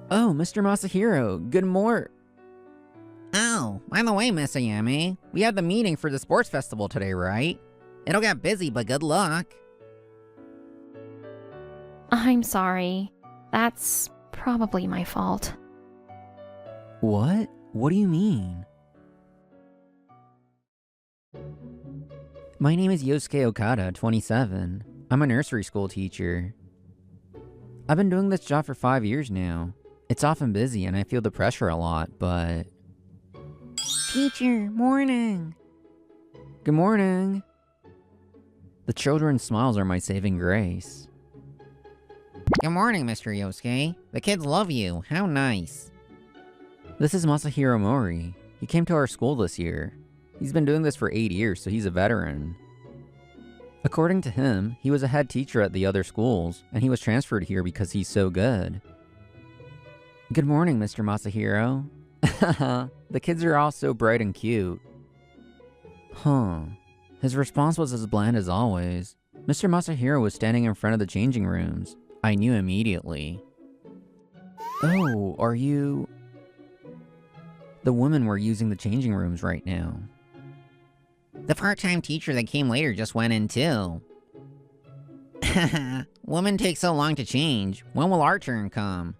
Oh, Mr. Masahiro, good morning. Oh, by the way, Miss Ayame, we have the meeting for the sports festival today, right? It'll get busy, but good luck. I'm sorry. That's probably my fault. What? What do you mean? My name is Yosuke Okada, 27. I'm a nursery school teacher. I've been doing this job for 5 years now. It's often busy and I feel the pressure a lot, but... Teacher, morning. Good morning. The children's smiles are my saving grace. Good morning, Mr. Yosuke. The kids love you. How nice. This is Masahiro Mori. He came to our school this year. He's been doing this for 8 years, so he's a veteran. According to him, he was a head teacher at the other schools, and he was transferred here because he's so good. Good morning, Mr. Masahiro. The kids are all so bright and cute. Huh. His response was as bland as always. Mr. Masahiro was standing in front of the changing rooms. I knew immediately. Oh, are you... The women were using the changing rooms right now. The part-time teacher that came later just went in too. Women take so long to change. When will our turn come?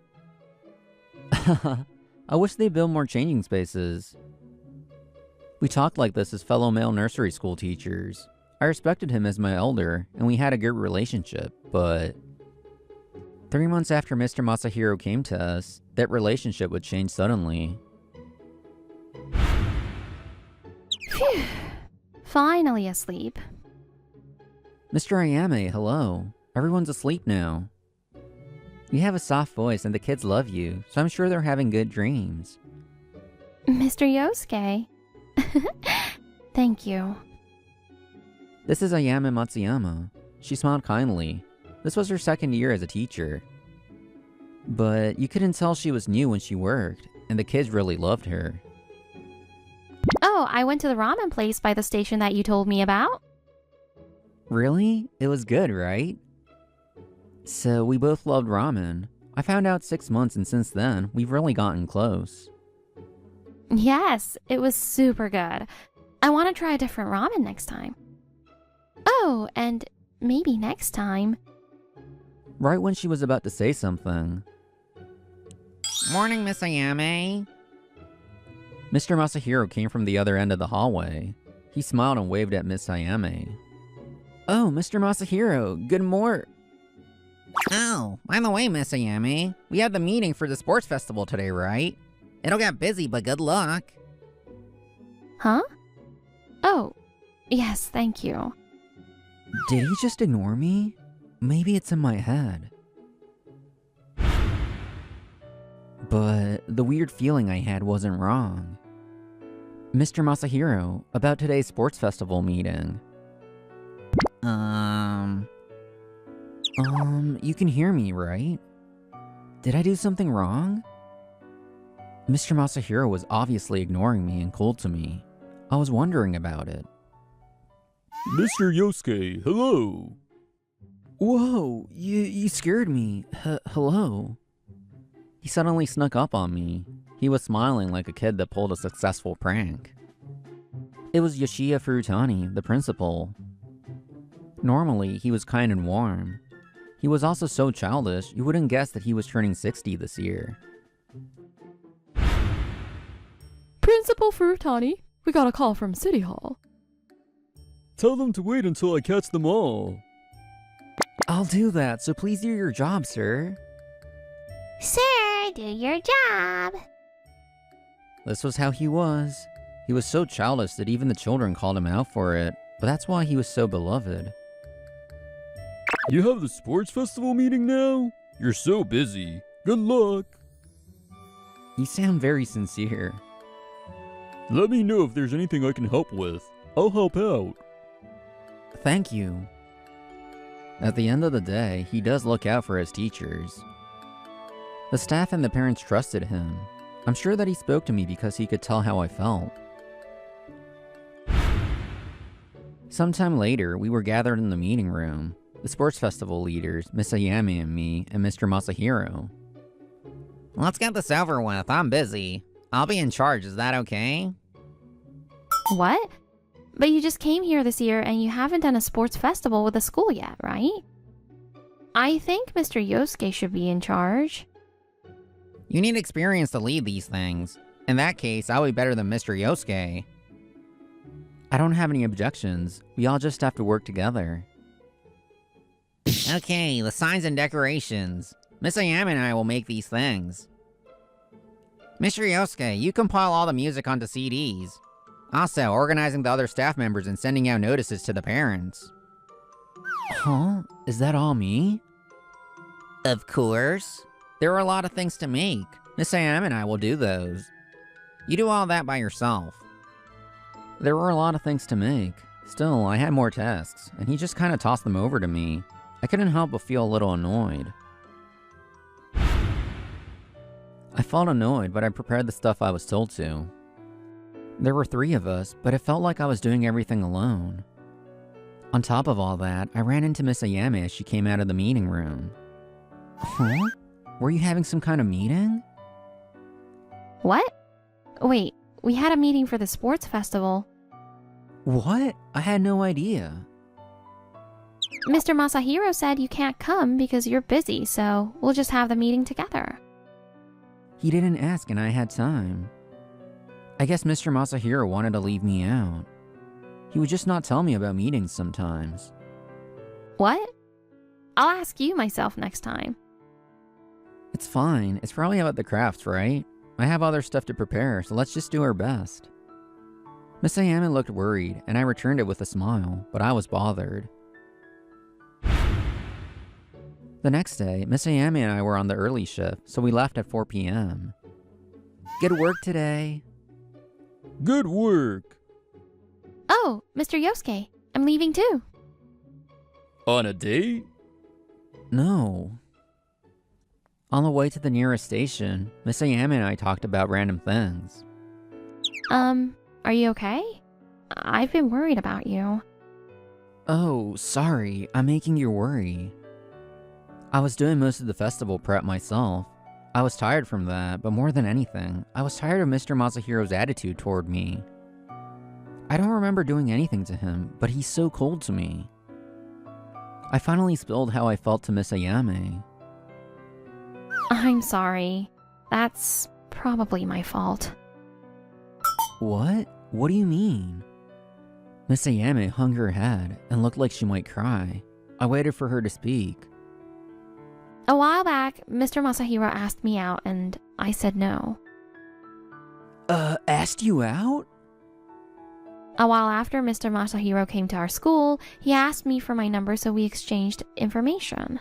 I wish they built more changing spaces. We talked like this as fellow male nursery school teachers. I respected him as my elder, and we had a good relationship, but... 3 months after Mr. Masahiro came to us, that relationship would change suddenly. Phew. Finally asleep. Mr. Ayame, hello. Everyone's asleep now. You have a soft voice and the kids love you, so I'm sure they're having good dreams. Mr. Yosuke. Thank you. This is Ayame Matsuyama. She smiled kindly. This was her 2nd year as a teacher. But you couldn't tell she was new when she worked, and the kids really loved her. Oh, I went to the ramen place by the station that you told me about. Really? It was good, right? So we both loved ramen. I found out 6 months, and since then, we've really gotten close. Yes, it was super good. I want to try a different ramen next time. Oh, and maybe next time. Right when she was about to say something. Morning, Miss Ayame. Mr. Masahiro came from the other end of the hallway. He smiled and waved at Miss Ayame. Oh, Mr. Masahiro, good morning. Oh, by the way, Miss Ayame, we have the meeting for the sports festival today, right? It'll get busy, but good luck. Huh? Oh, yes, thank you. Did he just ignore me? Maybe it's in my head. But the weird feeling I had wasn't wrong. Mr. Masahiro, about today's sports festival meeting. You can hear me, right? Did I do something wrong? Mr. Masahiro was obviously ignoring me and cold to me. I was wondering about it. Mr. Yosuke, hello! Whoa, you scared me. Hello. He suddenly snuck up on me. He was smiling like a kid that pulled a successful prank. It was Yoshiya Furutani, the principal. Normally, he was kind and warm. He was also so childish, you wouldn't guess that he was turning 60 this year. Principal Furutani, we got a call from City Hall. Tell them to wait until I catch them all. I'll do that, so please do your job, sir. Sir, do your job. This was how he was. He was so childish that even the children called him out for it, but that's why he was so beloved. You have the sports festival meeting now? You're so busy. Good luck. You sound very sincere. Let me know if there's anything I can help with. I'll help out. Thank you. At the end of the day, he does look out for his teachers. The staff and the parents trusted him. I'm sure that he spoke to me because he could tell how I felt. Sometime later, we were gathered in the meeting room. The sports festival leaders, Miss Ayame and me, and Mr. Masahiro. Let's get this over with. I'm busy. I'll be in charge. Is that okay? What? But you just came here this year and you haven't done a sports festival with the school yet, right? I think Mr. Yosuke should be in charge. You need experience to lead these things. In that case, I'll be better than Mr. Yosuke. I don't have any objections. We all just have to work together. Okay, the signs and decorations. Miss Ayami and I will make these things. Mr. Yosuke, you compile all the music onto CDs. Also, organizing the other staff members and sending out notices to the parents. Huh? Is that all me? Of course. There are a lot of things to make. Miss Ayami and I will do those. You do all that by yourself. There were a lot of things to make. Still, I had more tasks, and he just kind of tossed them over to me. I couldn't help but feel a little annoyed. I felt annoyed, but I prepared the stuff I was told to. There were 3 of us, but it felt like I was doing everything alone. On top of all that, I ran into Miss Ayami as she came out of the meeting room. Huh? Were you having some kind of meeting? What? Wait, we had a meeting for the sports festival. What? I had no idea. Mr. Masahiro said you can't come because you're busy, so we'll just have the meeting together. He didn't ask and I had time. I guess Mr. Masahiro wanted to leave me out. He would just not tell me about meetings sometimes. What? I'll ask you myself next time. It's fine. It's probably about the crafts, right? I have other stuff to prepare, so let's just do our best. Miss Ayami looked worried, and I returned it with a smile, but I was bothered. The next day, Miss Ayami and I were on the early shift, so we left at 4 p.m. Good work today. Good work. Oh, Mr. Yosuke, I'm leaving too. On a date? No. On the way to the nearest station, Miss Ayami and I talked about random things. Are you okay? I've been worried about you. Oh, sorry, I'm making you worry. I was doing most of the festival prep myself. I was tired from that, but more than anything, I was tired of Mr. Masahiro's attitude toward me. I don't remember doing anything to him, but he's so cold to me. I finally spilled how I felt to Miss Ayami. I'm sorry. That's probably my fault. What? What do you mean? Miss Ayami hung her head and looked like she might cry. I waited for her to speak. A while back, Mr. Masahiro asked me out and I said no. Asked you out? A while after Mr. Masahiro came to our school, he asked me for my number so we exchanged information.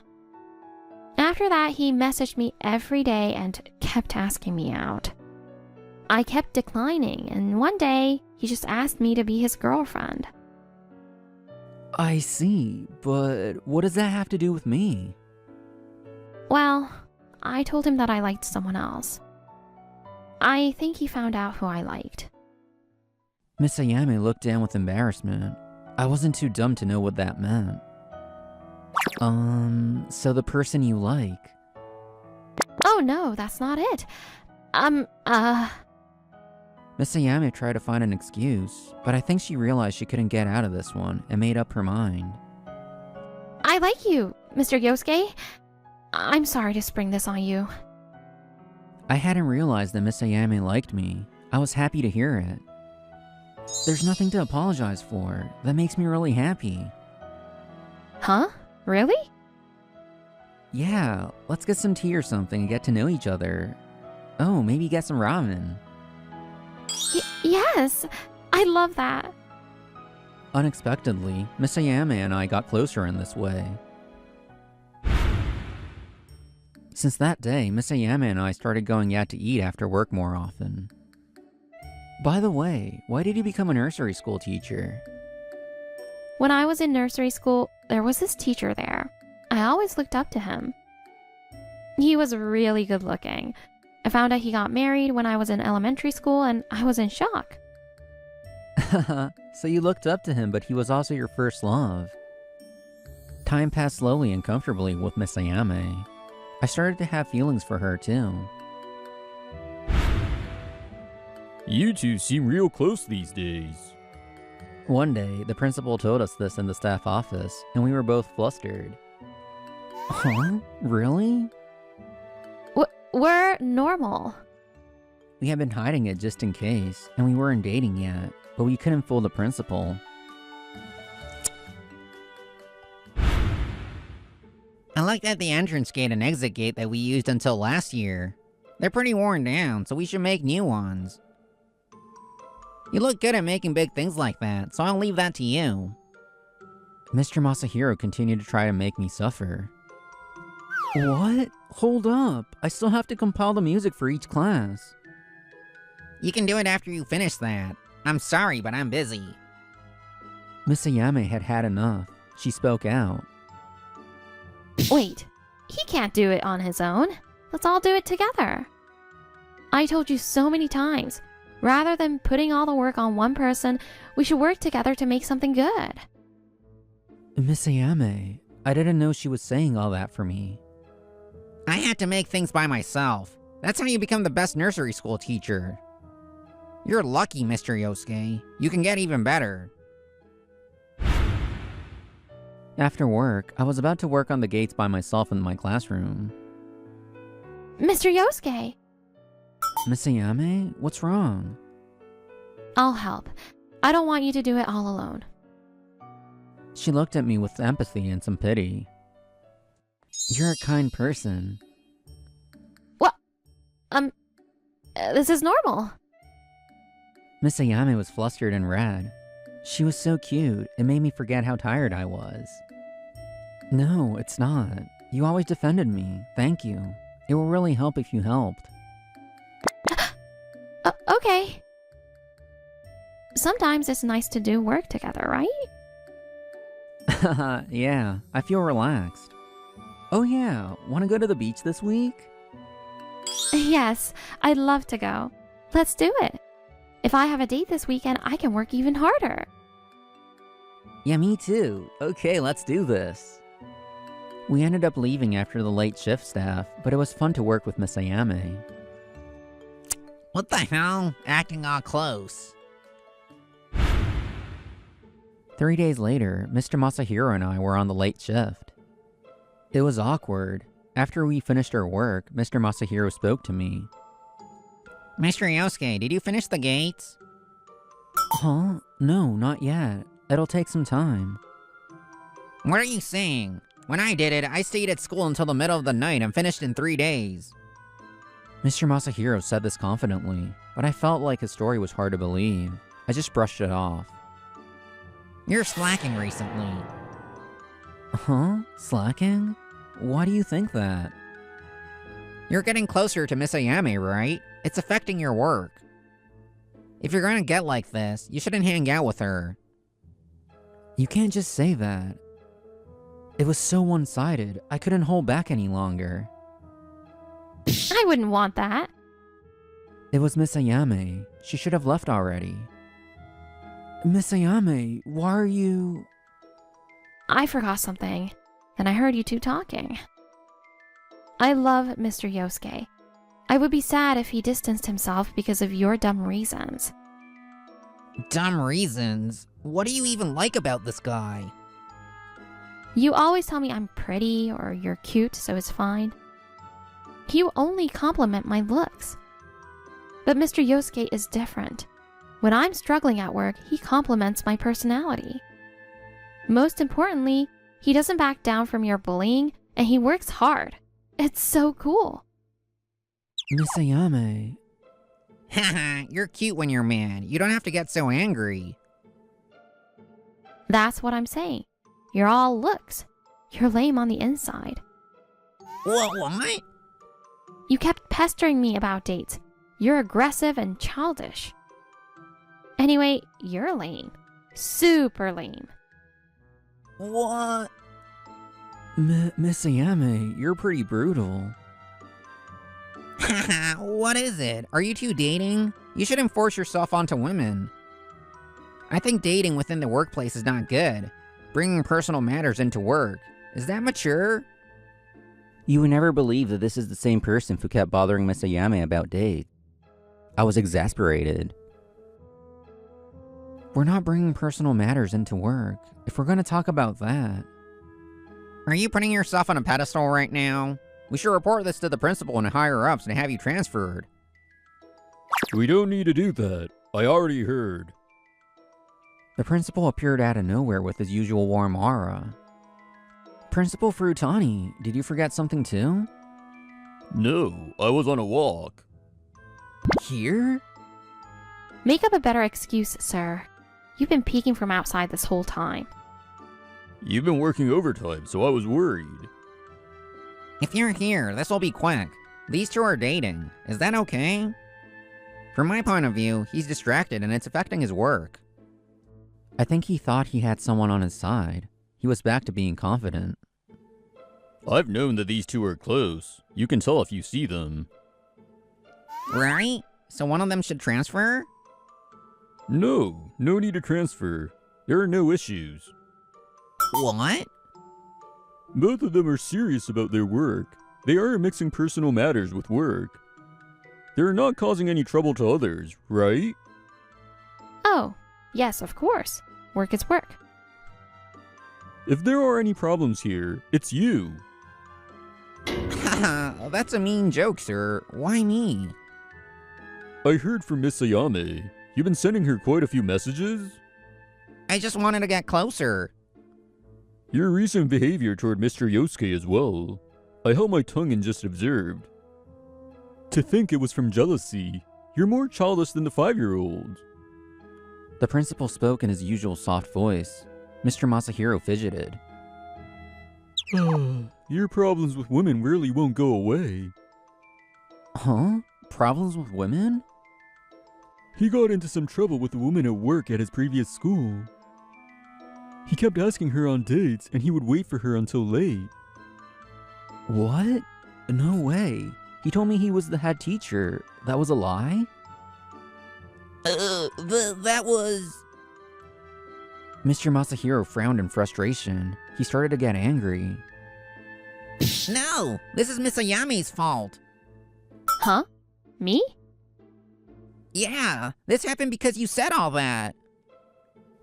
After that, he messaged me every day and kept asking me out. I kept declining, and one day, he just asked me to be his girlfriend. I see, but what does that have to do with me? Well, I told him that I liked someone else. I think he found out who I liked. Miss Ayami looked down with embarrassment. I wasn't too dumb to know what that meant. So the person you like. Oh no, that's not it. Miss Ayami tried to find an excuse, but I think she realized she couldn't get out of this one and made up her mind. I like you, Mr. Yosuke. I'm sorry to spring this on you. I hadn't realized that Miss Ayami liked me. I was happy to hear it. There's nothing to apologize for. That makes me really happy. Huh? Really? Yeah, let's get some tea or something and get to know each other. Oh, maybe get some ramen. Yes, I love that. Unexpectedly, Miss Ayami and I got closer in this way. Since that day, Miss Ayami and I started going out to eat after work more often. By the way, why did you become a nursery school teacher? When I was in nursery school, there was this teacher there. I always looked up to him. He was really good looking. I found out he got married when I was in elementary school and I was in shock. So you looked up to him, but he was also your first love. Time passed slowly and comfortably with Miss Ayami. I started to have feelings for her too. You two seem real close these days. One day, the principal told us this in the staff office, and we were both flustered. Huh? Really? We're normal. We had been hiding it just in case, and we weren't dating yet, but we couldn't fool the principal. I looked at the entrance gate and exit gate that we used until last year. They're pretty worn down, so we should make new ones. You look good at making big things like that, so I'll leave that to you. Mr. Masahiro continued to try to make me suffer. What? Hold up. I still have to compile the music for each class. You can do it after you finish that. I'm sorry, but I'm busy. Miss Ayame had had enough. She spoke out. Wait, he can't do it on his own. Let's all do it together. I told you so many times, rather than putting all the work on one person, we should work together to make something good. Miss Ayame, I didn't know she was saying all that for me. I had to make things by myself. That's how you become the best nursery school teacher. You're lucky, Mr. Yosuke. You can get even better. After work, I was about to work on the gates by myself in my classroom. Mr. Yosuke, Miss Ayame, what's wrong? I'll help. I don't want you to do it all alone. She looked at me with empathy and some pity. You're a kind person. What? This is normal. Miss Ayame was flustered and red. She was so cute, it made me forget how tired I was. No, it's not. You always defended me. Thank you. It will really help if you helped. Okay. Sometimes it's nice to do work together, right? Yeah, I feel relaxed. Oh yeah, wanna go to the beach this week? Yes, I'd love to go. Let's do it. If I have a date this weekend, I can work even harder. Yeah, me too. Okay, let's do this. We ended up leaving after the late shift staff, but it was fun to work with Miss Ayame. What the hell? Acting all close. 3 days later, Mr. Masahiro and I were on the late shift. It was awkward. After we finished our work, Mr. Masahiro spoke to me. Mr. Yosuke, did you finish the gates? Huh? No, not yet. It'll take some time. What are you saying? When I did it, I stayed at school until the middle of the night and finished in 3 days. Mr. Masahiro said this confidently, but I felt like his story was hard to believe. I just brushed it off. You're slacking recently. Huh? Slacking? Why do you think that? You're getting closer to Miss Ayame, right? It's affecting your work. If you're gonna get like this, you shouldn't hang out with her. You can't just say that. It was so one-sided, I couldn't hold back any longer. I wouldn't want that. It was Miss Ayame. She should have left already. Miss Ayame, why are you... I forgot something, and I heard you two talking. I love Mr. Yosuke. I would be sad if he distanced himself because of your dumb reasons. Dumb reasons? What do you even like about this guy? You always tell me I'm pretty or you're cute, so it's fine. You only compliment my looks. But Mr. Yosuke is different. When I'm struggling at work, he compliments my personality. Most importantly, he doesn't back down from your bullying, and he works hard. It's so cool. Miss Ayame... Haha, you're cute when you're mad. You don't have to get so angry. That's what I'm saying. You're all looks. You're lame on the inside. What? You kept pestering me about dates. You're aggressive and childish. Anyway, you're lame. Super lame. What? Miss Ayame, you're pretty brutal. Haha, what is it? Are you two dating? You shouldn't force yourself onto women. I think dating within the workplace is not good. Bringing personal matters into work. Is that mature? You would never believe that this is the same person who kept bothering Miss Ayame about dates. I was exasperated. We're not bringing personal matters into work. If we're going to talk about that... Are you putting yourself on a pedestal right now? We should report this to the principal and higher-ups and have you transferred. We don't need to do that. I already heard. The principal appeared out of nowhere with his usual warm aura. Principal Frutani, did you forget something too? No, I was on a walk. Here? Make up a better excuse, sir. You've been peeking from outside this whole time. You've been working overtime, so I was worried. If you're here, this will be quick. These two are dating. Is that okay? From my point of view, he's distracted and it's affecting his work. I think he thought he had someone on his side. He was back to being confident. I've known that these two are close. You can tell if you see them. Right? So one of them should transfer? No need to transfer. There are no issues. What? Both of them are serious about their work. They aren't mixing personal matters with work. They're not causing any trouble to others, right? Oh, yes, of course. Work is work. If there are any problems here, it's you. Haha, that's a mean joke, sir. Why me? I heard from Miss Ayame. You've been sending her quite a few messages? I just wanted to get closer. Your recent behavior toward Mr. Yosuke as well. I held my tongue and just observed. To think it was from jealousy. You're more childish than the 5-year-old. The principal spoke in his usual soft voice. Mr. Masahiro fidgeted. Your problems with women really won't go away. Huh? Problems with women? He got into some trouble with a woman at work at his previous school. He kept asking her on dates, and he would wait for her until late. What? No way. He told me he was the head teacher. That was a lie? That was... Mr. Masahiro frowned in frustration. He started to get angry. No! This is Miss Ayame's fault! Huh? Me? Yeah, this happened because you said all that.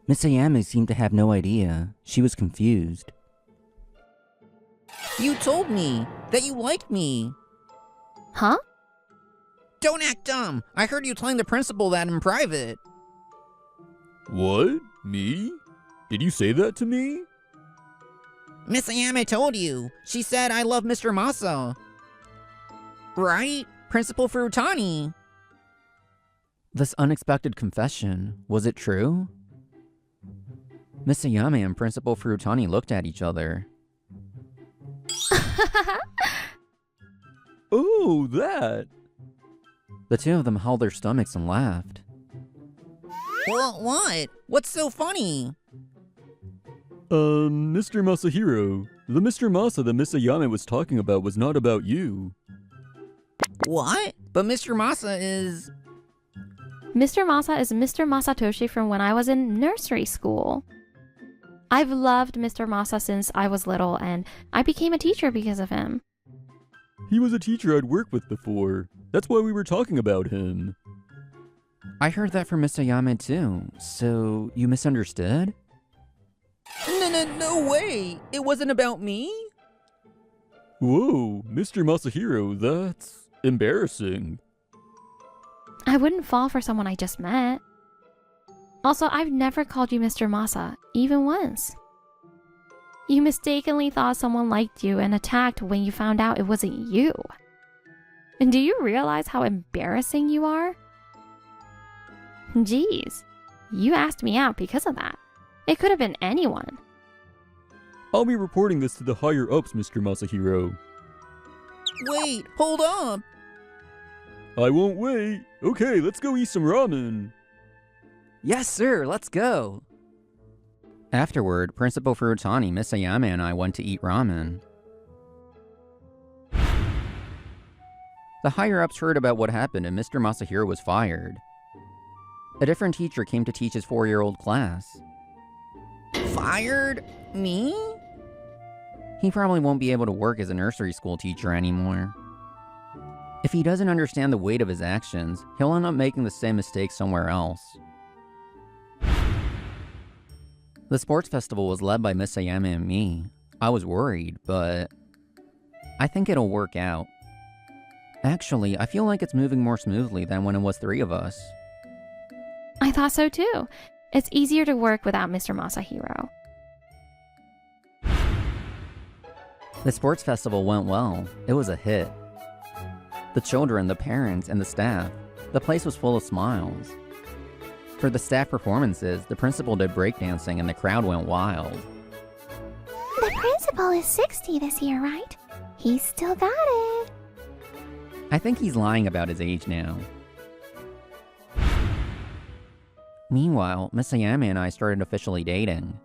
Miss Ayame seemed to have no idea. She was confused. You told me that you liked me. Huh? Don't act dumb. I heard you telling the principal that in private. What? Me? Did you say that to me? Miss Ayame told you. She said I love Mr. Masa. Right? Principal Frutani. This unexpected confession, was it true? Miss Ayame and Principal Frutani looked at each other. Oh, that! The two of them held their stomachs and laughed. Well, what? What's so funny? Mr. Masahiro, the Mr. Masa that Miss Ayame was talking about was not about you. What? But Mr. Masa is... Mr. Masa is Mr. Masatoshi from when I was in nursery school. I've loved Mr. Masa since I was little, and I became a teacher because of him. He was a teacher I'd worked with before. That's why we were talking about him. I heard that from Miss Ayame too, so you misunderstood? No way! It wasn't about me? Whoa, Mr. Masahiro, that's embarrassing. I wouldn't fall for someone I just met. Also, I've never called you Mr. Masa, even once. You mistakenly thought someone liked you and attacked when you found out it wasn't you. And do you realize how embarrassing you are? Jeez, you asked me out because of that. It could have been anyone. I'll be reporting this to the higher-ups, Mr. Masahiro. Wait, hold up! I won't wait. Okay, let's go eat some ramen. Yes, sir, let's go. Afterward, Principal Frutani, Miss Ayame, and I went to eat ramen. The higher-ups heard about what happened and Mr. Masahiro was fired. A different teacher came to teach his 4-year-old class. Fired? Me? He probably won't be able to work as a nursery school teacher anymore. If he doesn't understand the weight of his actions, he'll end up making the same mistake somewhere else. The sports festival was led by Miss Ayame and me. I was worried, but I think it'll work out. Actually, I feel like it's moving more smoothly than when it was 3 of us. I thought so too. It's easier to work without Mr. Masahiro. The sports festival went well. It was a hit. The children, the parents, and the staff. The place was full of smiles. For the staff performances, the principal did breakdancing and the crowd went wild. The principal is 60 this year, right? He's still got it. I think he's lying about his age now. Meanwhile, Miss Ayame and I started officially dating.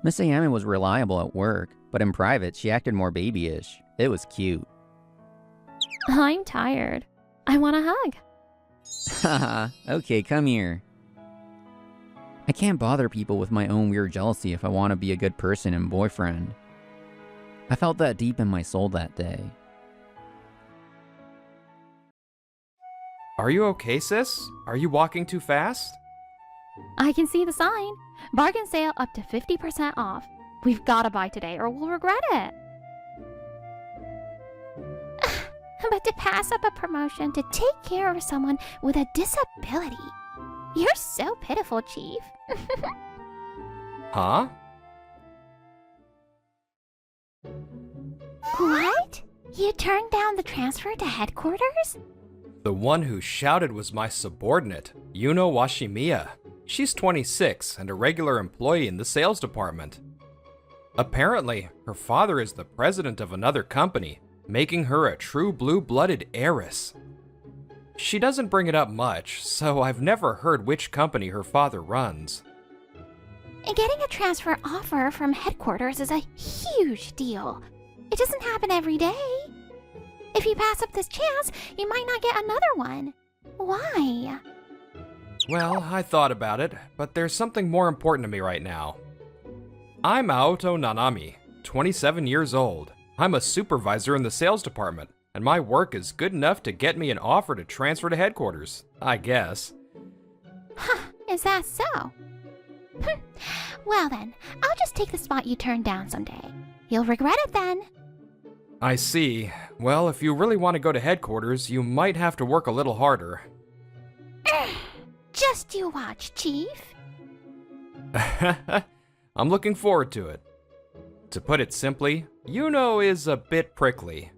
Miss Ayame was reliable at work, but in private, she acted more babyish. It was cute. I'm tired. I want a hug. Haha, okay, come here. I can't bother people with my own weird jealousy if I want to be a good person and boyfriend. I felt that deep in my soul that day. Are you okay, sis? Are you walking too fast? I can see the sign. Bargain sale up to 50% off. We've got to buy today or we'll regret it. But to pass up a promotion to take care of someone with a disability. You're so pitiful, Chief. Huh? What? You turned down the transfer to headquarters? The one who shouted was my subordinate, Yuno Washimiya. She's 26 and a regular employee in the sales department. Apparently, her father is the president of another company, making her a true blue-blooded heiress. She doesn't bring it up much, so I've never heard which company her father runs. Getting a transfer offer from headquarters is a huge deal. It doesn't happen every day. If you pass up this chance, you might not get another one. Why? Well, I thought about it, but there's something more important to me right now. I'm Aoto Nanami, 27 years old. I'm a supervisor in the sales department, and my work is good enough to get me an offer to transfer to headquarters, I guess. Is that so? Well then, I'll just take the spot you turned down someday. You'll regret it then. I see. Well, if you really want to go to headquarters, you might have to work a little harder. Just you watch, Chief. I'm looking forward to it. To put it simply, Yuno is a bit prickly.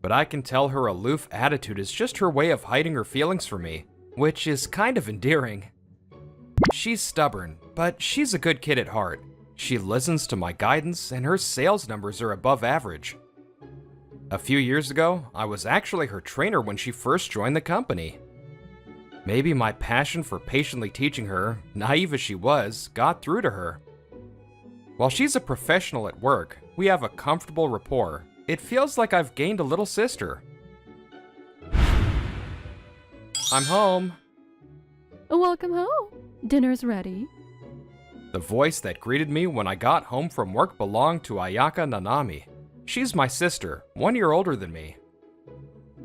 But I can tell her aloof attitude is just her way of hiding her feelings for me, which is kind of endearing. She's stubborn, but she's a good kid at heart. She listens to my guidance, and her sales numbers are above average. A few years ago, I was actually her trainer when she first joined the company. Maybe my passion for patiently teaching her, naive as she was, got through to her. While she's a professional at work, we have a comfortable rapport. It feels like I've gained a little sister. I'm home. Welcome home. Dinner's ready. The voice that greeted me when I got home from work belonged to Ayaka Nanami. She's my sister, 1 year older than me.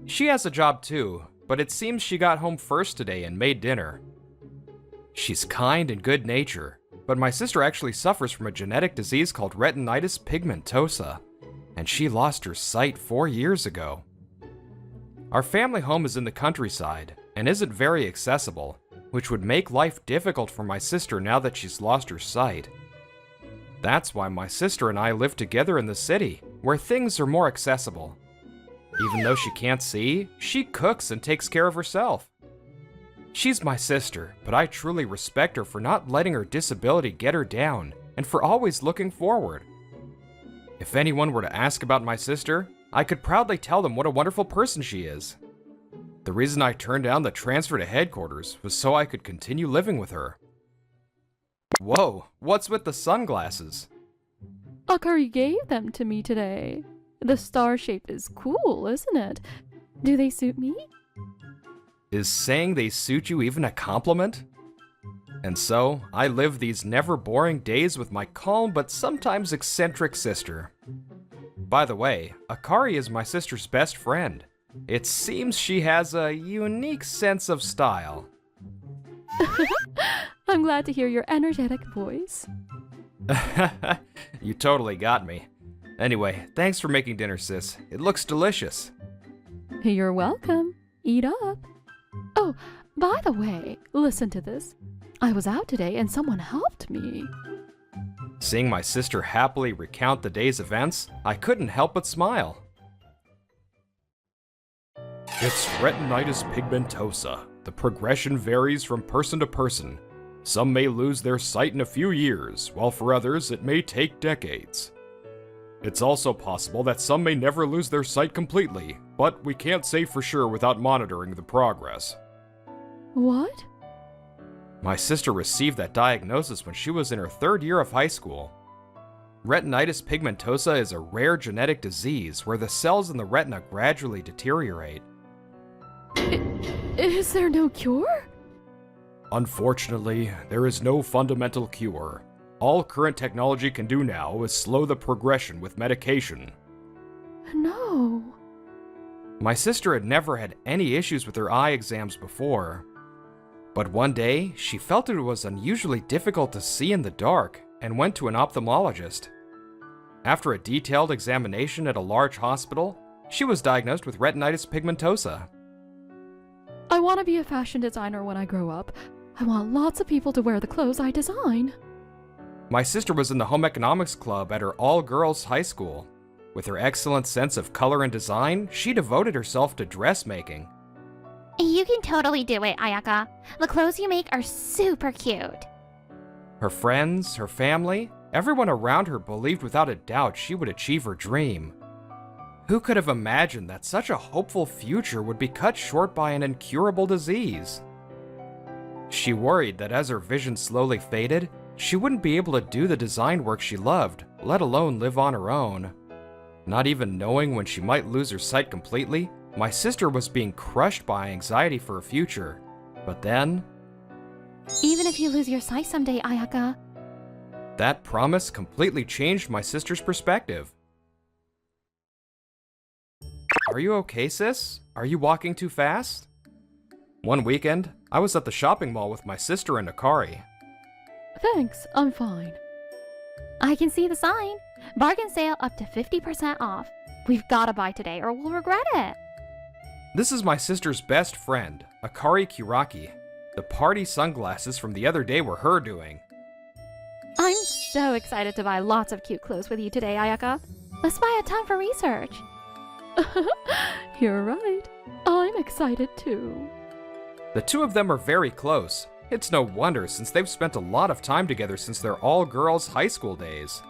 She has a job too, but it seems she got home first today and made dinner. She's kind and good-natured, but my sister actually suffers from a genetic disease called retinitis pigmentosa, and she lost her sight 4 years ago. Our family home is in the countryside and isn't very accessible, which would make life difficult for my sister now that she's lost her sight. That's why my sister and I live together in the city, where things are more accessible. Even though she can't see, she cooks and takes care of herself. She's my sister, but I truly respect her for not letting her disability get her down, and for always looking forward. If anyone were to ask about my sister, I could proudly tell them what a wonderful person she is. The reason I turned down the transfer to headquarters was so I could continue living with her. Whoa, what's with the sunglasses? Akari gave them to me today. The star shape is cool, isn't it? Do they suit me? Is saying they suit you even a compliment? And so, I live these never boring days with my calm but sometimes eccentric sister. By the way, Akari is my sister's best friend. It seems she has a unique sense of style. I'm glad to hear your energetic voice. You totally got me. Anyway, thanks for making dinner, sis. It looks delicious. You're welcome. Eat up. Oh, by the way, listen to this. I was out today and someone helped me. Seeing my sister happily recount the day's events, I couldn't help but smile. It's retinitis pigmentosa. The progression varies from person to person. Some may lose their sight in a few years, while for others it may take decades. It's also possible that some may never lose their sight completely, but we can't say for sure without monitoring the progress. What? My sister received that diagnosis when she was in her 3rd year of high school. Retinitis pigmentosa is a rare genetic disease where the cells in the retina gradually deteriorate. Is there no cure? Unfortunately, there is no fundamental cure. All current technology can do now is slow the progression with medication. No. My sister had never had any issues with her eye exams before. But one day, she felt it was unusually difficult to see in the dark and went to an ophthalmologist. After a detailed examination at a large hospital, she was diagnosed with retinitis pigmentosa. I want to be a fashion designer when I grow up. I want lots of people to wear the clothes I design. My sister was in the home economics club at her all-girls high school. With her excellent sense of color and design, she devoted herself to dressmaking. You can totally do it, Ayaka. The clothes you make are super cute. Her friends, her family, everyone around her believed without a doubt she would achieve her dream. Who could have imagined that such a hopeful future would be cut short by an incurable disease? She worried that as her vision slowly faded, she wouldn't be able to do the design work she loved, let alone live on her own. Not even knowing when she might lose her sight completely, my sister was being crushed by anxiety for her future. But then, Even if you lose your sight someday, Ayaka. that promise completely changed my sister's perspective. Are you okay, sis? Are you walking too fast? One weekend, I was at the shopping mall with my sister and Akari. Thanks, I'm fine. I can see the sign. Bargain sale up to 50% off. We've got to buy today or we'll regret it. This is my sister's best friend, Akari Kiraki. The party sunglasses from the other day were her doing. I'm so excited to buy lots of cute clothes with you today, Ayaka. Let's buy a ton for research. You're right. I'm excited too. The two of them are very close. It's no wonder since they've spent a lot of time together since their all-girls high school days.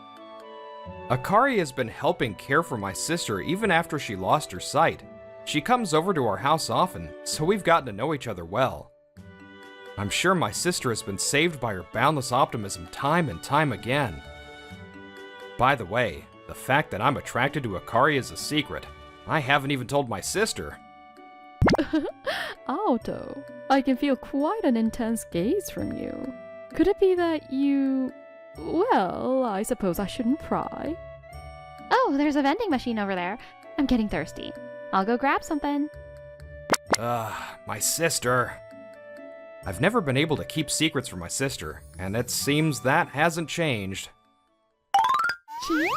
Akari has been helping care for my sister even after she lost her sight. She comes over to our house often, so we've gotten to know each other well. I'm sure my sister has been saved by her boundless optimism time and time again. By the way, the fact that I'm attracted to Akari is a secret. I haven't even told my sister. Alto, I can feel quite an intense gaze from you. Could it be that you... Well, I suppose I shouldn't pry. Oh, there's a vending machine over there. I'm getting thirsty. I'll go grab something. My sister. I've never been able to keep secrets from my sister, and it seems that hasn't changed. Chief?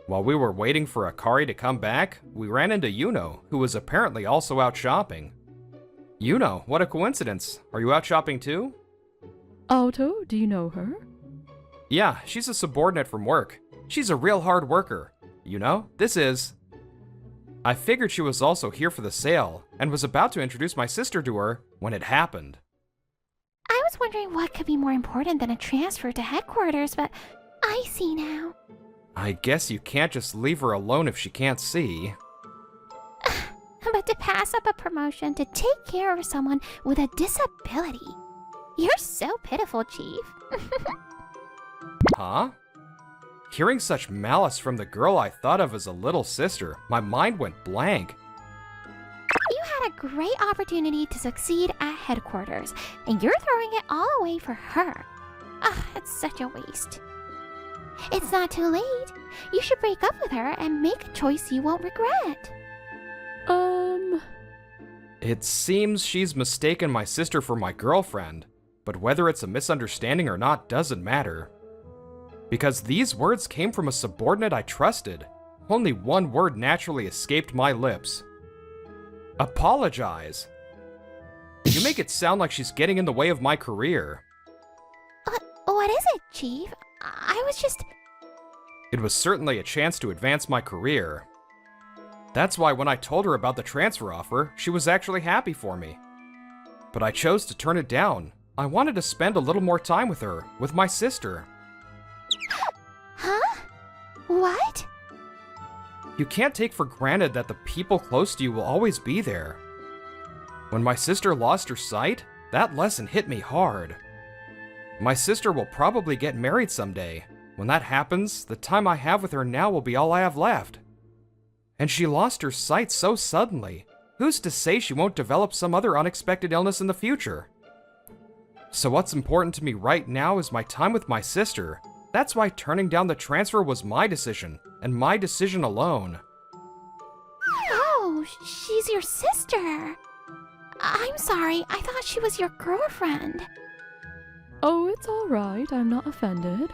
While we were waiting for Akari to come back, we ran into Yuno, who was apparently also out shopping. Yuno, what a coincidence. Are you out shopping too? Alto, do you know her? Yeah, she's a subordinate from work. She's a real hard worker. You know, this is... I figured she was also here for the sale, and was about to introduce my sister to her when it happened. I was wondering what could be more important than a transfer to headquarters, but I see now. I guess you can't just leave her alone if she can't see. But to pass up a promotion to take care of someone with a disability. You're so pitiful, Chief. Huh? Hearing such malice from the girl I thought of as a little sister, my mind went blank. You had a great opportunity to succeed at headquarters, and you're throwing it all away for her. Ugh, it's such a waste. It's not too late. You should break up with her and make a choice you won't regret. It seems she's mistaken my sister for my girlfriend, but whether it's a misunderstanding or not doesn't matter. Because these words came from a subordinate I trusted, only one word naturally escaped my lips. Apologize. You make it sound like she's getting in the way of my career. What is it, Chief? I was just... It was certainly a chance to advance my career. That's why when I told her about the transfer offer, she was actually happy for me. But I chose to turn it down. I wanted to spend a little more time with her, with my sister. Huh? What? You can't take for granted that the people close to you will always be there. When my sister lost her sight, that lesson hit me hard. My sister will probably get married someday. When that happens, the time I have with her now will be all I have left. And she lost her sight so suddenly. Who's to say she won't develop some other unexpected illness in the future? So what's important to me right now is my time with my sister. That's why turning down the transfer was my decision, and my decision alone. Oh, she's your sister. I'm sorry, I thought she was your girlfriend. Oh, it's all right. I'm not offended.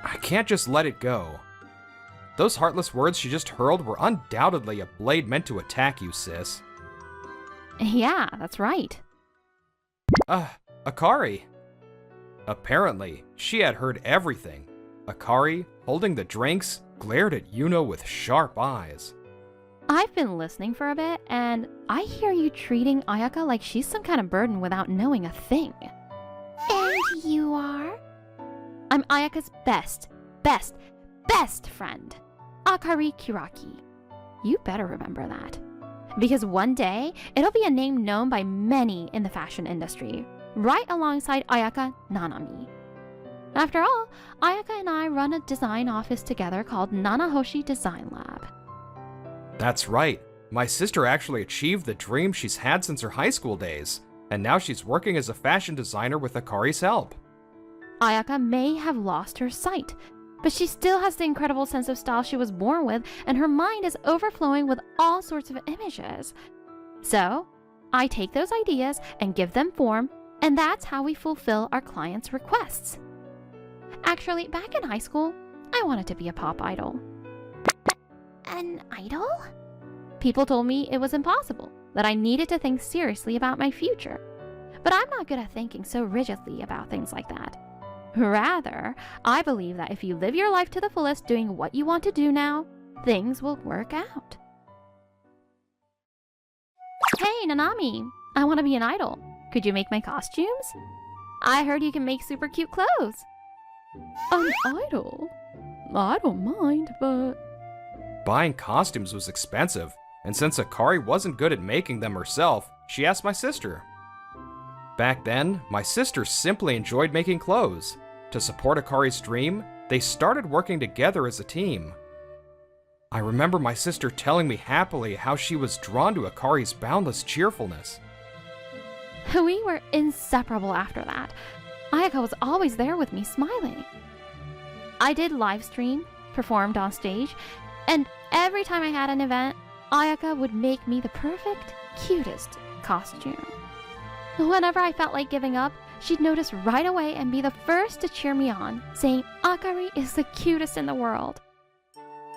I can't just let it go. Those heartless words she just hurled were undoubtedly a blade meant to attack you, sis. Yeah, that's right. Akari. Apparently, she had heard everything. Akari, holding the drinks, glared at Yuno with sharp eyes. I've been listening for a bit, and I hear you treating Ayaka like she's some kind of burden without knowing a thing. And you are? I'm Ayaka's best friend, Akari Kiraki. You better remember that. Because one day, it'll be a name known by many in the fashion industry, right alongside Ayaka Nanami. After all, Ayaka and I run a design office together called Nanahoshi Design Lab. That's right. My sister actually achieved the dream she's had since her high school days, and now she's working as a fashion designer with Akari's help. Ayaka may have lost her sight, but she still has the incredible sense of style she was born with, and her mind is overflowing with all sorts of images. So, I take those ideas and give them form, and that's how we fulfill our clients' requests. Actually, back in high school, I wanted to be a pop idol. An idol? People told me it was impossible, that I needed to think seriously about my future. But I'm not good at thinking so rigidly about things like that. Rather, I believe that if you live your life to the fullest doing what you want to do now, things will work out. Hey, Nanami, I want to be an idol. Could you make my costumes? I heard you can make super cute clothes. An idol? I don't mind, but... Buying costumes was expensive, and since Akari wasn't good at making them herself, she asked my sister. Back then, my sister simply enjoyed making clothes. To support Akari's dream, they started working together as a team. I remember my sister telling me happily how she was drawn to Akari's boundless cheerfulness. We were inseparable after that. Ayaka was always there with me, smiling. I did live stream, performed on stage, and every time I had an event, Ayaka would make me the perfect, cutest costume. Whenever I felt like giving up, she'd notice right away and be the first to cheer me on, saying Akari is the cutest in the world.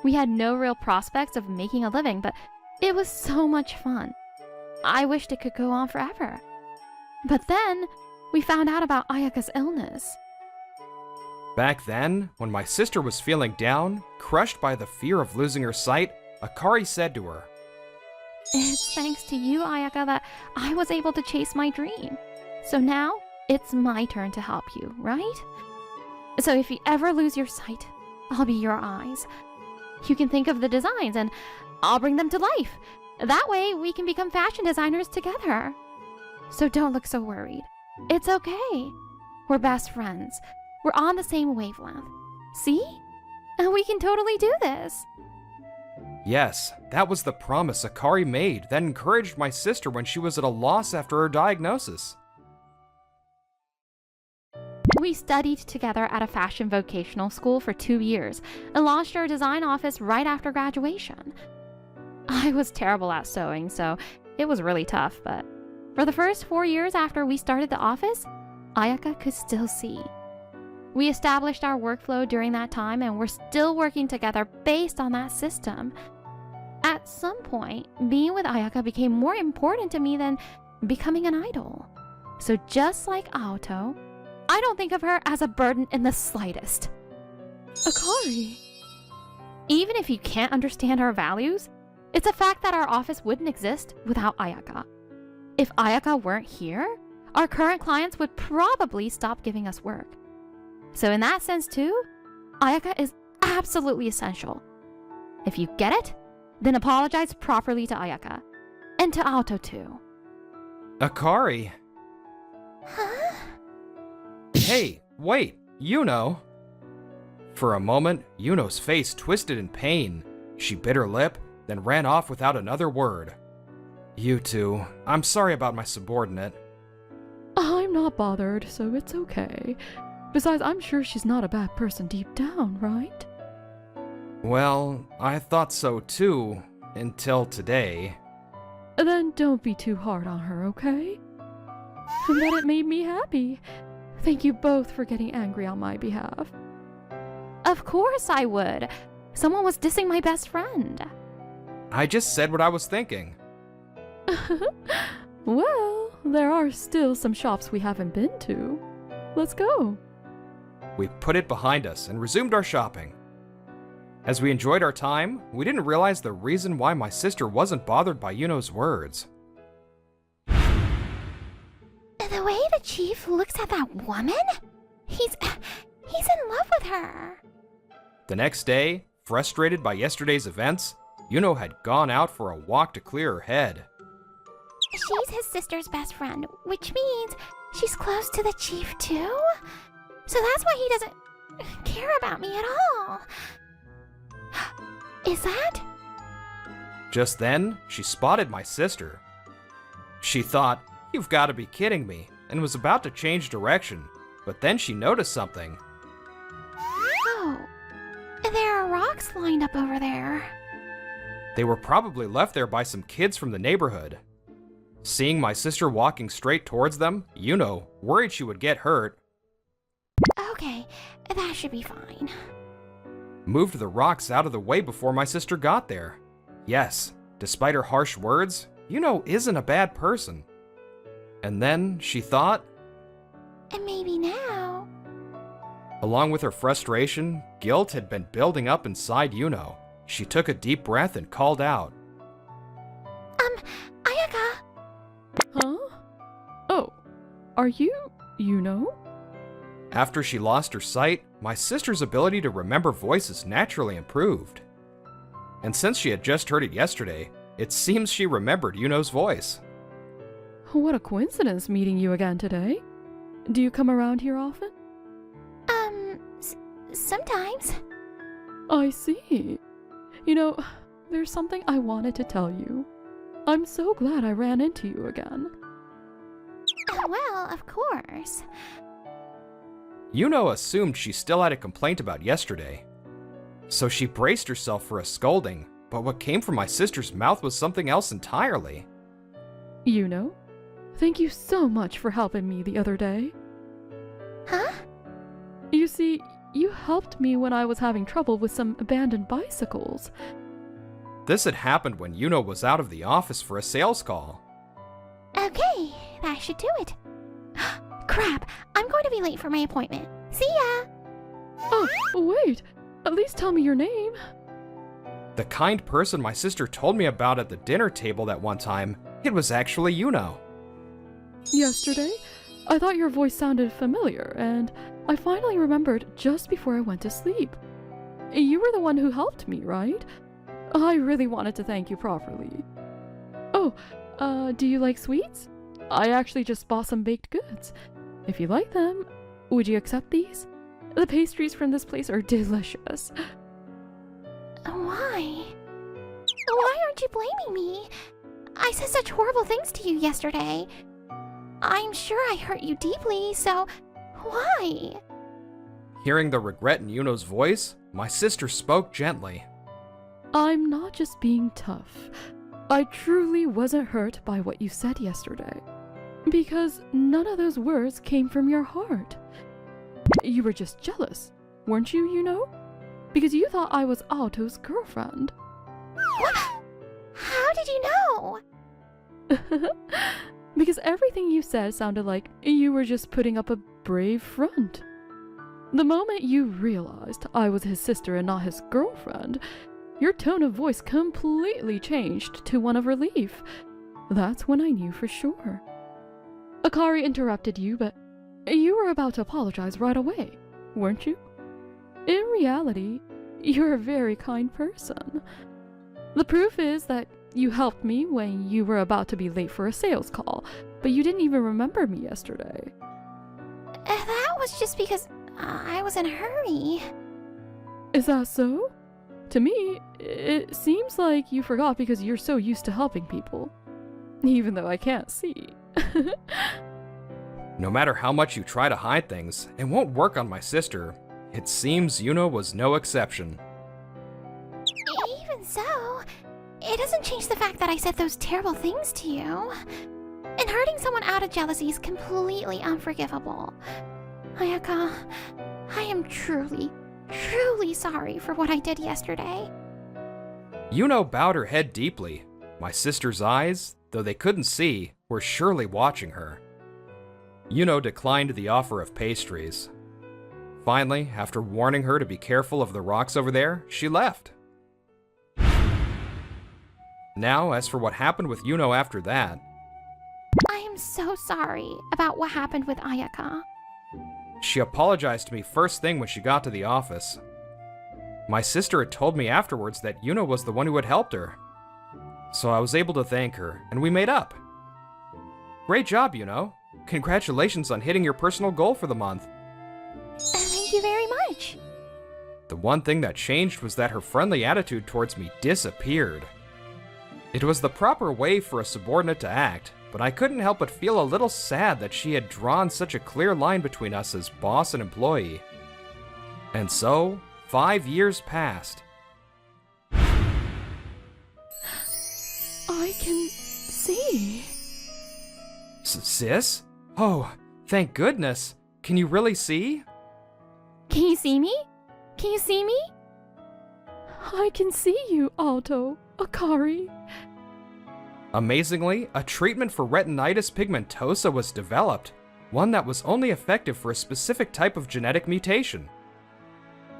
We had no real prospects of making a living, but it was so much fun. I wished it could go on forever. But then, we found out about Ayaka's illness. Back then, when my sister was feeling down, crushed by the fear of losing her sight, Akari said to her, It's thanks to you, Ayaka, that I was able to chase my dream. So now, it's my turn to help you, right? So if you ever lose your sight, I'll be your eyes. You can think of the designs and I'll bring them to life. That way, we can become fashion designers together. So don't look so worried. It's okay. We're best friends. We're on the same wavelength. See? And we can totally do this. Yes, that was the promise Akari made that encouraged my sister when she was at a loss after her diagnosis. We studied together at a fashion vocational school for 2 years and launched our design office right after graduation. I was terrible at sewing, so It was really tough, but for the first 4 years after we started the office, Ayaka could still see. We established our workflow during that time, and we're still working together based on that system. At some point, being with Ayaka became more important to me than becoming an idol. So just like Aoto, I don't think of her as a burden in the slightest. Akari. Even if you can't understand our values, it's a fact that our office wouldn't exist without Ayaka. If Ayaka weren't here, our current clients would probably stop giving us work. So in that sense too, Ayaka is absolutely essential. If you get it, then apologize properly to Ayaka. And to Aoto too. Akari. Huh? Hey, wait, Yuno. For a moment, Yuno's face twisted in pain. She bit her lip, then ran off without another word. You two, I'm sorry about my subordinate. I'm not bothered, so it's okay. Besides, I'm sure she's not a bad person deep down, right? Well, I thought so too, until today. Then don't be too hard on her, okay? But it made me happy. Thank you both for getting angry on my behalf. Of course I would. Someone was dissing my best friend. I just said what I was thinking. Well, there are still some shops we haven't been to. Let's go. We put it behind us and resumed our shopping. As we enjoyed our time, we didn't realize the reason why my sister wasn't bothered by Yuno's words. The way the chief looks at that woman? He's in love with her. The next day, frustrated by yesterday's events, Yuno had gone out for a walk to clear her head. She's his sister's best friend, which means she's close to the chief too? So that's why he doesn't care about me at all. Is that? Just then, she spotted my sister. She thought, "You've got to be kidding me," and was about to change direction, but then she noticed something. Oh, there are rocks lined up over there. They were probably left there by some kids from the neighborhood. Seeing my sister walking straight towards them, Yuno, worried she would get hurt, Okay, that should be fine. moved the rocks out of the way before my sister got there. Yes, despite her harsh words, Yuno isn't a bad person. And then she thought, And maybe now. along with her frustration, guilt had been building up inside Yuno. She took a deep breath and called out. Ayaka! Huh? Oh, are you know? After she lost her sight, my sister's ability to remember voices naturally improved. And since she had just heard it yesterday, it seems she remembered Yuno's voice. What a coincidence meeting you again today. Do you come around here often? Sometimes. I see. You know, there's something I wanted to tell you. I'm so glad I ran into you again. Well, of course. Yuno assumed she still had a complaint about yesterday. So she braced herself for a scolding, but what came from my sister's mouth was something else entirely. You know, thank you so much for helping me the other day. Huh? You see, you helped me when I was having trouble with some abandoned bicycles. This had happened when Yuno was out of the office for a sales call. Okay, that should do it. Crap, I'm going to be late for my appointment. See ya! Oh, wait! At least tell me your name. The kind person my sister told me about at the dinner table that one time, it was actually Yuno. Yesterday, I thought your voice sounded familiar, and I finally remembered just before I went to sleep. You were the one who helped me, right? I really wanted to thank you properly. Oh, do you like sweets? I actually just bought some baked goods. If you like them, would you accept these? The pastries from this place are delicious. Why? Why aren't you blaming me? I said such horrible things to you yesterday. I'm sure I hurt you deeply, so why? Hearing the regret in Yuno's voice, my sister spoke gently. I'm not just being tough. I truly wasn't hurt by what you said yesterday, because none of those words came from your heart. You were just jealous, weren't you, you know? Because you thought I was Alto's girlfriend. What? How did you know? Because everything you said sounded like you were just putting up a brave front. The moment you realized I was his sister and not his girlfriend, your tone of voice completely changed to one of relief. That's when I knew for sure. Akari interrupted you, but you were about to apologize right away, weren't you? In reality, you're a very kind person. The proof is that you helped me when you were about to be late for a sales call, but you didn't even remember me yesterday. That was just because I was in a hurry. Is that so? To me, it seems like you forgot because you're so used to helping people. Even though I can't see. No matter how much you try to hide things, it won't work on my sister. It seems Yuno was no exception. Even so, it doesn't change the fact that I said those terrible things to you. And hurting someone out of jealousy is completely unforgivable. Ayaka, I am truly sorry for what I did yesterday. Yuno bowed her head deeply. My sister's eyes, though they couldn't see, were surely watching her. Yuno declined the offer of pastries. Finally, after warning her to be careful of the rocks over there, she left. Now, as for what happened with Yuno after that, I am so sorry about what happened with Ayaka. she apologized to me first thing when she got to the office. My sister had told me afterwards that Yuno was the one who had helped her. So I was able to thank her, and we made up. Great job, Yuno. Congratulations on hitting your personal goal for the month. Thank you very much. The one thing that changed was that her friendly attitude towards me disappeared. It was the proper way for a subordinate to act, but I couldn't help but feel a little sad that she had drawn such a clear line between us as boss and employee. And so, 5 years passed. I can see. Sis? Oh, thank goodness. Can you really see? Can you see me? Can you see me? I can see you, Alto, Akari. Amazingly, a treatment for retinitis pigmentosa was developed, one that was only effective for a specific type of genetic mutation.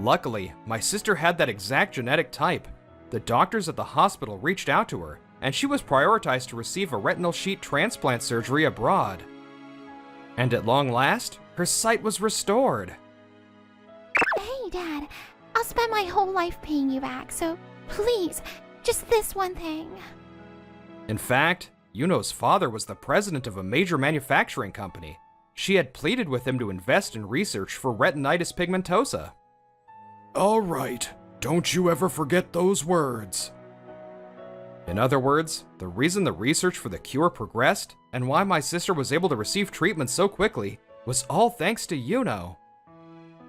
Luckily, my sister had that exact genetic type. The doctors at the hospital reached out to her, and she was prioritized to receive a retinal sheet transplant surgery abroad. And at long last, her sight was restored. Hey, Dad, I'll spend my whole life paying you back, so please, just this one thing. In fact, Yuno's father was the president of a major manufacturing company. She had pleaded with him to invest in research for retinitis pigmentosa. All right, don't you ever forget those words. In other words, the reason the research for the cure progressed and why my sister was able to receive treatment so quickly was all thanks to Yuno.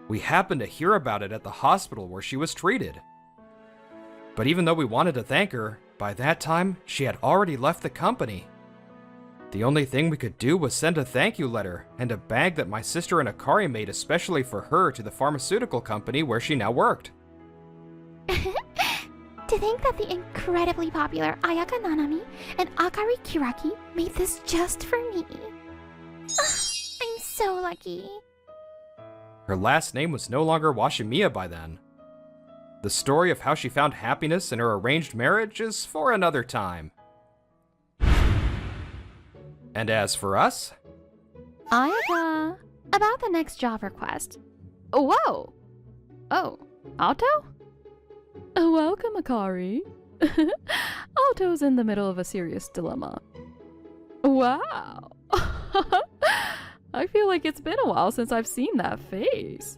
We happened to hear about it at the hospital where she was treated. But even though we wanted to thank her, by that time, she had already left the company. The only thing we could do was send a thank you letter and a bag that my sister and Akari made especially for her to the pharmaceutical company where she now worked. To think that the incredibly popular Ayaka Nanami and Akari Kiraki made this just for me. I'm so lucky. Her last name was no longer Washimiya by then. The story of how she found happiness in her arranged marriage is for another time. And as for us, Ayaka, about the next job request. Whoa! Oh, Alto? Welcome, Akari. Alto's in the middle of a serious dilemma. Wow! I feel like it's been a while since I've seen that face.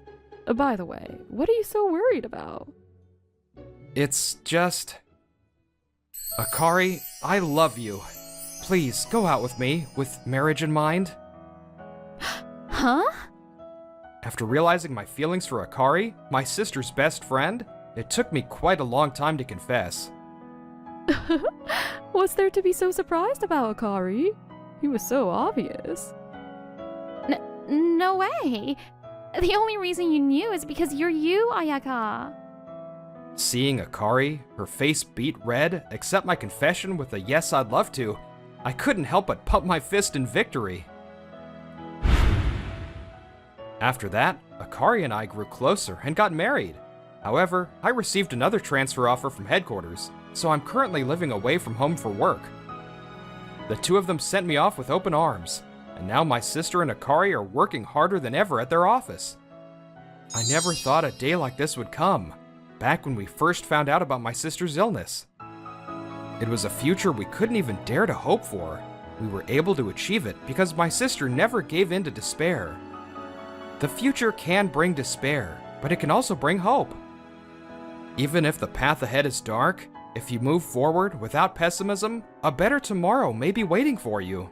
By the way, what are you so worried about? it's just... Akari, I love you. Please, go out with me, with marriage in mind. Huh? After realizing my feelings for Akari, my sister's best friend, it took me quite a long time to confess. What's there to be so surprised about, Akari? He was so obvious. No way. The only reason you knew is because you're you, Ayaka. Seeing Akari, her face beet red, accept my confession with a yes, I'd love to, I couldn't help but pump my fist in victory. After that, Akari and I grew closer and got married. However, I received another transfer offer from headquarters, so I'm currently living away from home for work. The two of them sent me off with open arms, and now my sister and Akari are working harder than ever at their office. I never thought a day like this would come, back when we first found out about my sister's illness. It was a future we couldn't even dare to hope for. We were able to achieve it because my sister never gave in to despair. The future can bring despair, but it can also bring hope. Even if the path ahead is dark, if you move forward without pessimism, a better tomorrow may be waiting for you.